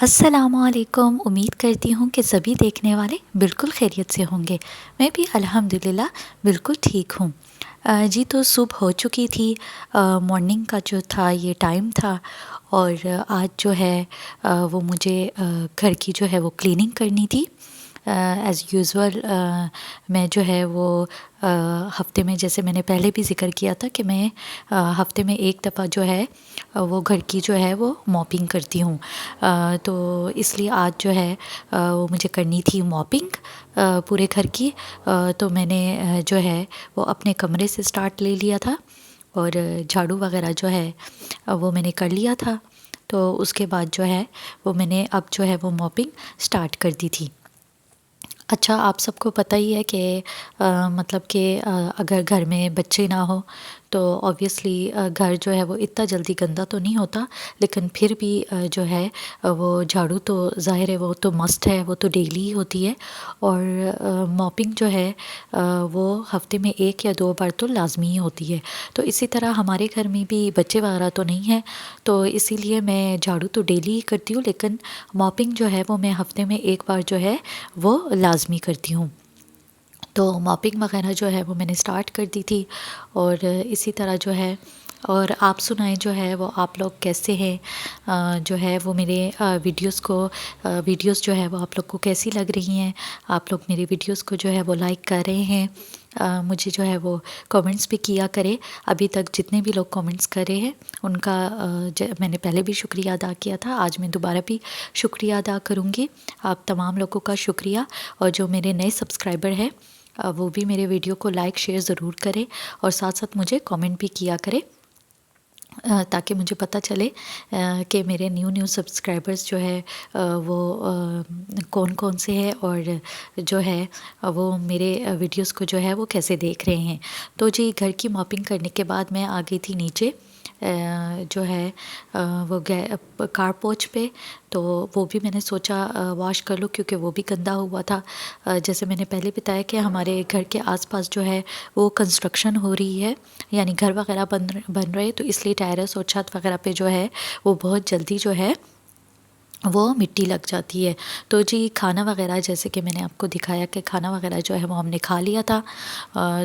अस्सलामुअलैकुम। उम्मीद करती हूँ कि सभी देखने वाले बिल्कुल खैरियत से होंगे। मैं भी अल्हम्दुलिल्लाह बिल्कुल ठीक हूँ। जी तो सुबह हो चुकी थी। मॉर्निंग का जो था ये टाइम था और आज जो है वो मुझे घर की जो है वो क्लीनिंग करनी थी। एज़ यूज़ुअल मैं जो है वो हफ़्ते में, जैसे मैंने पहले भी ज़िक्र किया था कि मैं हफ़्ते में एक दफ़ा जो है वो घर की जो है वो मॉपिंग करती हूँ। तो इसलिए आज जो है वो मुझे करनी थी मॉपिंग पूरे घर की। तो मैंने जो है वो अपने कमरे से स्टार्ट ले लिया था और झाड़ू वगैरह जो है वो मैंने कर लिया था। तो उसके बाद जो है वो मैंने अब जो है वो मॉपिंग स्टार्ट कर दी थी। अच्छा, आप सबको पता ही है कि मतलब कि अगर घर में बच्चे ना हो तो ऑब्वियसली घर जो है वो इतना जल्दी गंदा तो नहीं होता, लेकिन फिर भी जो है वो झाड़ू तो ज़ाहिर है वो तो मस्ट है, वो तो डेली ही होती है। और मॉपिंग जो है वो हफ़्ते में 1 या 2 बार तो लाज़मी ही होती है। तो इसी तरह हमारे घर में भी बच्चे वगैरह तो नहीं हैं, तो इसीलिए मैं झाड़ू तो डेली ही करती हूँ, लेकिन मॉपिंग जो है वो मैं हफ़्ते में 1 बार जो है वो लाज़मी करती हूँ। तो मॉपिंग वगैरह जो है वो मैंने स्टार्ट कर दी थी। और इसी तरह जो है, और आप सुनाएं जो है वो आप लोग कैसे हैं। जो है वो मेरे वीडियोस जो है वो आप लोग को कैसी लग रही हैं। आप लोग मेरे वीडियोस को जो है वो लाइक कर रहे हैं। मुझे जो है वो कमेंट्स भी किया करें। अभी तक जितने भी लोग कमेंट्स कर रहे हैं उनका मैंने पहले भी शुक्रिया अदा किया था, आज मैं दोबारा भी शुक्रिया अदा करूँगी। आप तमाम लोगों का शुक्रिया। और जो मेरे नए सब्सक्राइबर हैं वो भी मेरे वीडियो को लाइक शेयर ज़रूर करें और साथ साथ मुझे कमेंट भी किया करें, ताकि मुझे पता चले कि मेरे न्यू सब्सक्राइबर्स जो है वो कौन कौन से हैं और जो है वो मेरे वीडियोस को जो है वो कैसे देख रहे हैं। तो जी, घर की मॉपिंग करने के बाद मैं आ गई थी नीचे जो है वो कार पोर्च पे। तो वो भी मैंने सोचा वॉश कर लूँ, क्योंकि वो भी गंदा हुआ था। जैसे मैंने पहले बताया कि हमारे घर के आसपास जो है वो कंस्ट्रक्शन हो रही है, यानी घर वगैरह बन रहे, तो इसलिए टेरेस और छत वगैरह पे जो है वो बहुत जल्दी जो है वो मिट्टी लग जाती है। तो जी, खाना वगैरह जैसे कि मैंने आपको दिखाया कि खाना वगैरह जो है वो हमने खा लिया था।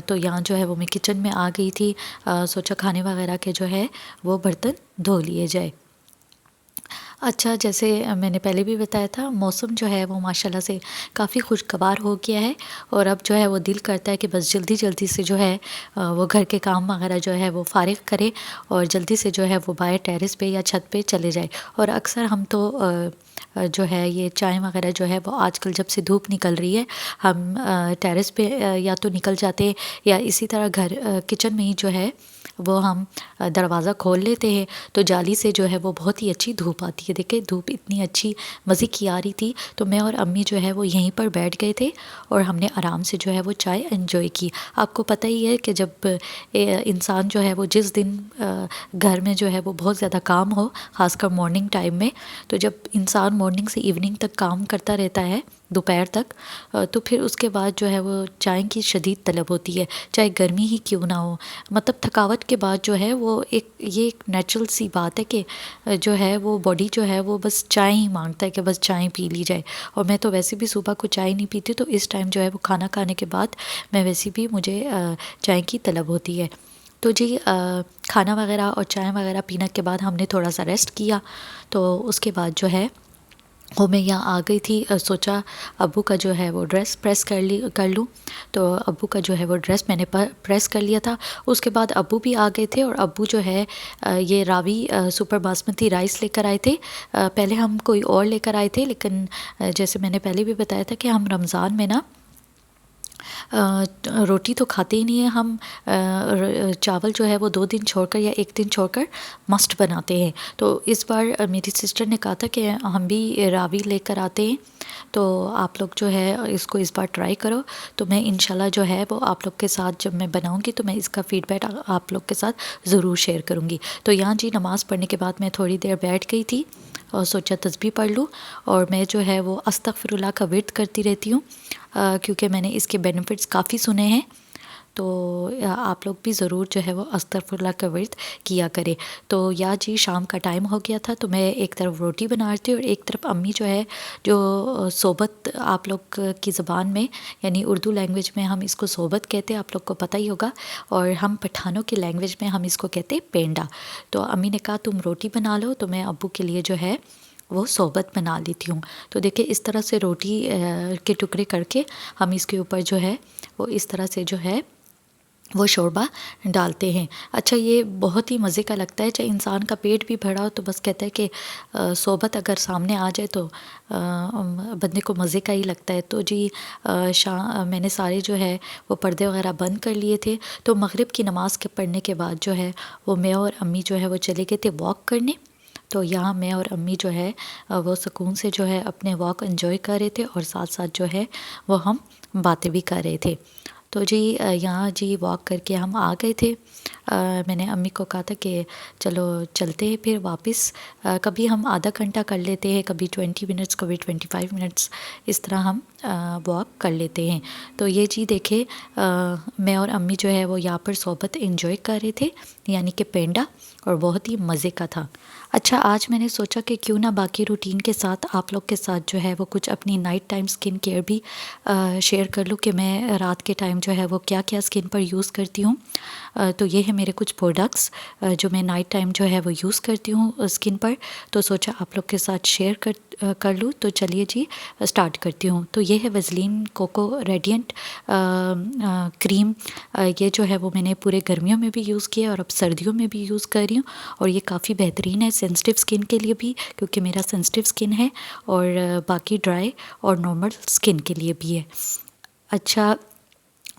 तो यहाँ जो है वो मैं किचन में आ गई थी। सोचा खाने वगैरह के जो है वो बर्तन धो लिए जाए। अच्छा, जैसे मैंने पहले भी बताया था, मौसम जो है वो माशाल्लाह से काफ़ी खुशगवार हो गया है और अब जो है वो दिल करता है कि बस जल्दी जल्दी से जो है वो घर के काम वगैरह जो है वो फ़ारिग करें और जल्दी से जो है वो बाहर टेरेस पे या छत पे चले जाए। और अक्सर हम तो जो है ये चाय वगैरह जो है वो आजकल जब से धूप निकल रही है, हम टेरेस पे या तो निकल जाते हैं या इसी तरह घर किचन में ही जो है वो हम दरवाज़ा खोल लेते हैं, तो जाली से जो है वो बहुत ही अच्छी धूप आती है। देखिए, धूप इतनी अच्छी मज़े की आ रही थी, तो मैं और अम्मी जो है वो यहीं पर बैठ गए थे और हमने आराम से जो है वो चाय एंजॉय की। आपको पता ही है कि जब इंसान जो है वो जिस दिन घर में जो है वो बहुत ज़्यादा काम हो, ख़ासकर मॉर्निंग टाइम में, तो जब इंसान मॉर्निंग से इवनिंग तक काम करता रहता है, दोपहर तक, तो फिर उसके बाद जो है वो चाय की शदीद तलब होती है, चाहे गर्मी ही क्यों ना हो। मतलब थकावट के बाद जो है वो ये एक नेचुरल सी बात है कि जो है वो बॉडी जो है वो बस चाय ही मांगता है कि बस चाय पी ली जाए। और मैं तो वैसे भी सुबह को चाय नहीं पीती, तो इस टाइम जो है वो खाना खाने के बाद मैं वैसे भी मुझे चाय की तलब होती है। तो जी, खाना वगैरह और चाय वगैरह पीने के बाद हमने थोड़ा सा रेस्ट किया। तो उसके बाद जो है वो मैं यहाँ आ गई थी। सोचा अब्बू का जो है वो ड्रेस प्रेस कर लूँ। तो अब्बू का जो है वो ड्रेस मैंने प्रेस कर लिया था। उसके बाद अब्बू भी आ गए थे और अब्बू जो है ये रावी सुपर बासमती राइस लेकर आए थे। पहले हम कोई और लेकर आए थे, लेकिन जैसे मैंने पहले भी बताया था कि हम रमज़ान में ना रोटी तो खाते ही नहीं है हम। चावल जो है वो 2 दिन छोड़कर या 1 दिन छोड़कर मस्ट बनाते हैं। तो इस बार मेरी सिस्टर ने कहा था कि हम भी रावी लेकर आते हैं, तो आप लोग जो है इसको इस बार ट्राई करो। तो मैं इंशाल्लाह जो है वो आप लोग के साथ जब मैं बनाऊंगी तो मैं इसका फ़ीडबैक आप लोग के साथ ज़रूर शेयर करूंगी। तो यहाँ जी, नमाज़ पढ़ने के बाद मैं थोड़ी देर बैठ गई थी और सोचा तस्बीह पढ़ लूँ। और मैं जो है वो अस्तगफिरुल्लाह का विर्द करती रहती हूँ, क्योंकि मैंने इसके बेनिफिट्स काफ़ी सुने हैं। तो आप लोग भी ज़रूर जो है वो अस्तगफुरुल्लाह का विर्द किया करें। तो या जी शाम का टाइम हो गया था, तो मैं एक तरफ रोटी बना रही थी और एक तरफ अम्मी जो है, जो सोबत आप लोग की ज़बान में यानी उर्दू लैंग्वेज में हम इसको सोबत कहते हैं, आप लोग को पता ही होगा, और हम पठानों की लैंग्वेज में हम इसको कहते हैं पेंडा। तो अम्मी ने कहा तुम रोटी बना लो, तो मैं अब्बू के लिए जो है वो सोबत बना लेती हूँ। तो देखिए इस तरह से रोटी के टुकड़े करके हम इसके ऊपर जो है वो इस तरह से जो है वो शोरबा डालते हैं। अच्छा, ये बहुत ही मज़े का लगता है, चाहे इंसान का पेट भी भरा हो तो बस कहता है कि सोबत अगर सामने आ जाए तो बंदे को मज़े का ही लगता है। तो जी मैंने सारे जो है वो पर्दे वगैरह बंद कर लिए थे। तो मगरिब की नमाज़ के पढ़ने के बाद जो है वो मैं और अम्मी जो है वो चले गए थे वॉक करने। तो यहाँ मैं और अम्मी जो है वो सुकून से जो है अपने वॉक एंजॉय कर रहे थे और साथ साथ जो है वो हम बातें भी कर रहे थे। तो जी यहाँ जी वॉक करके हम आ गए थे। मैंने अम्मी को कहा था कि चलो चलते हैं फिर वापस। कभी हम आधा घंटा कर लेते हैं, कभी 20 मिनट्स, कभी 25 मिनट्स, इस तरह हम वॉक कर लेते हैं। तो ये जी देखे मैं और अम्मी जो है वो यहाँ पर सोबत एंजॉय कर रहे थे, यानी कि पेंडा, और बहुत ही मज़े का था। अच्छा, आज मैंने सोचा कि क्यों ना बाकी रूटीन के साथ आप लोग के साथ जो है वो कुछ अपनी नाइट टाइम स्किन केयर भी शेयर कर लूँ कि मैं रात के टाइम जो है वो क्या क्या स्किन पर यूज़ करती हूँ। तो ये है मेरे कुछ प्रोडक्ट्स जो मैं नाइट टाइम जो है वो यूज़ करती हूँ स्किन पर। तो सोचा आप लोग के साथ शेयर कर लूँ। तो चलिए जी स्टार्ट करती हूँ। तो ये है वैसलीन कोको रेडिएंट क्रीम। ये जो है वो मैंने पूरे गर्मियों में भी यूज़ किया और अब सर्दियों में भी यूज़ कर रही हूँ, और ये काफ़ी बेहतरीन है सेंसिटिव स्किन के लिए भी, क्योंकि मेरा सेंसिटिव स्किन है, और बाकी ड्राई और नॉर्मल स्किन के लिए भी है। अच्छा,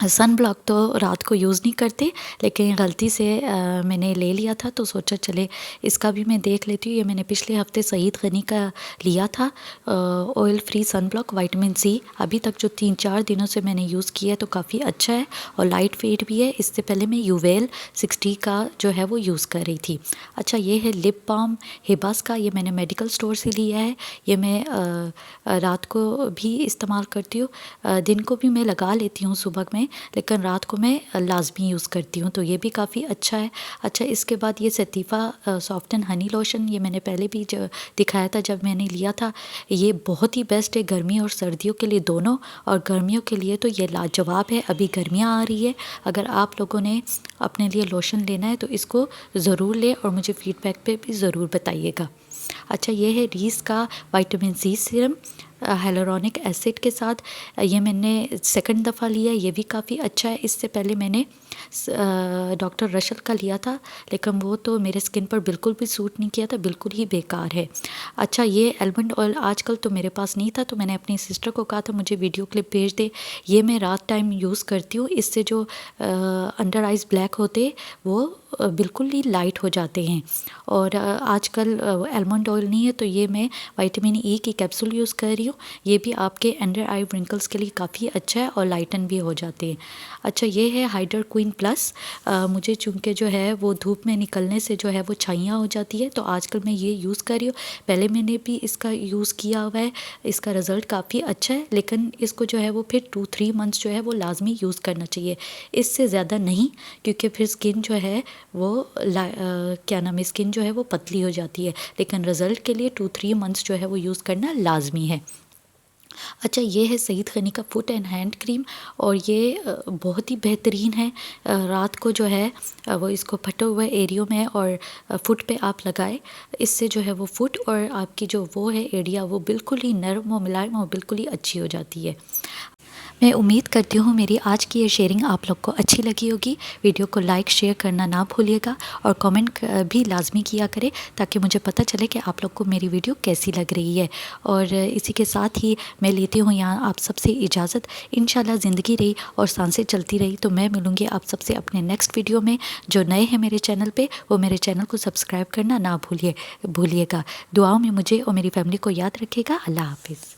सन ब्लॉक तो रात को यूज़ नहीं करते, लेकिन गलती से मैंने ले लिया था, तो सोचा चले इसका भी मैं देख लेती हूँ। ये मैंने पिछले हफ्ते सईद गनी का लिया था, oil free sun block vitamin C. अभी तक जो 3-4 दिनों से मैंने यूज़ किया है तो काफ़ी अच्छा है और लाइट वेट भी है। इससे पहले मैं यूवेल 60 का जो है वो यूज़ कर रही थी। अच्छा, ये है लिप बाम हिबास का, ये मैंने मेडिकल स्टोर से लिया है। ये मैं रात को भी इस्तेमाल करती हूँ, दिन को भी मैं लगा लेती हूँ सुबह में, लेकिन रात को मैं लाजमी यूज़ करती हूँ, तो ये भी काफ़ी अच्छा है। अच्छा, इसके बाद ये सतीफ़ा सॉफ्ट एंड हनी लोशन, ये मैंने पहले भी दिखाया था जब मैंने लिया था। ये बहुत ही बेस्ट है गर्मी और सर्दियों के लिए दोनों, और गर्मियों के लिए तो ये लाजवाब है। अभी गर्मियाँ आ रही है, अगर आप लोगों ने अपने लिए लोशन लेना है तो इसको ज़रूर लें और मुझे फ़ीडबैक पे भी ज़रूर बताइएगा। अच्छा, ये है रीस का vitamin C serum hyaluronic acid के साथ। ये मैंने सेकंड दफ़ा लिया, ये भी काफ़ी अच्छा है। इससे पहले मैंने डॉक्टर रशल का लिया था, लेकिन वो तो मेरे स्किन पर बिल्कुल भी सूट नहीं किया था, बिल्कुल ही बेकार है। अच्छा, ये आलमंड ऑयल आजकल तो मेरे पास नहीं था, तो मैंने अपनी सिस्टर को कहा था मुझे वीडियो क्लिप भेज दे। ये मैं रात टाइम यूज़ करती हूँ, इससे जो अंडर आइज़ ब्लैक होते वो बिल्कुल ही लाइट हो जाते हैं। और आजकल आलमंड ऑयल नहीं है, तो ये मैं विटामिन ई की कैप्सूल यूज़ कर रही हूँ। ये भी आपके अंडर आई व्रिंकल्स के लिए काफ़ी अच्छा है और लाइटन भी हो जाते हैं। अच्छा, ये है हाइड्रा क्वीन प्लस। मुझे चूँकि जो है वो धूप में निकलने से जो है वो छाइयाँ हो जाती है, तो आजकल मैं ये यूज़ कर रही हूँ। पहले मैंने भी इसका यूज़ किया हुआ है, इसका रिज़ल्ट काफ़ी अच्छा है, लेकिन इसको जो है वो फिर 2-3 मंथ्स जो है वो लाजमी यूज़ करना चाहिए, इससे ज़्यादा नहीं, क्योंकि फिर स्किन जो है वो क्या नाम है, स्किन जो है वो पतली हो जाती है। लेकिन रिज़ल्ट के लिए 2-3 मंथ्स जो है वो यूज़ करना लाजमी है। अच्छा, ये है सईद गनी का फुट एंड हैंड क्रीम, और ये बहुत ही बेहतरीन है। रात को जो है वो इसको फटे हुए एरियो में और फुट पे आप लगाए, इससे जो है वो फुट और आपकी जो वो है एरिया वो बिल्कुल ही नरम और मुलायम और बिल्कुल ही अच्छी हो जाती है। मैं उम्मीद करती हूँ मेरी आज की ये शेयरिंग आप लोग को अच्छी लगी होगी। वीडियो को लाइक शेयर करना ना भूलिएगा और कमेंट भी लाजमी किया करें, ताकि मुझे पता चले कि आप लोग को मेरी वीडियो कैसी लग रही है। और इसी के साथ ही मैं लेती हूँ यहाँ आप सबसे इजाज़त। इंशाल्लाह ज़िंदगी रही और सांसें चलती रही तो मैं मिलूँगी आप सबसे अपने नेक्स्ट वीडियो में। जो नए हैं मेरे चैनल पर, वो मेरे चैनल को सब्सक्राइब करना ना भूलिएगा। दुआओं में मुझे और मेरी फैमिली को याद रखिएगा। अल्लाह हाफिज़।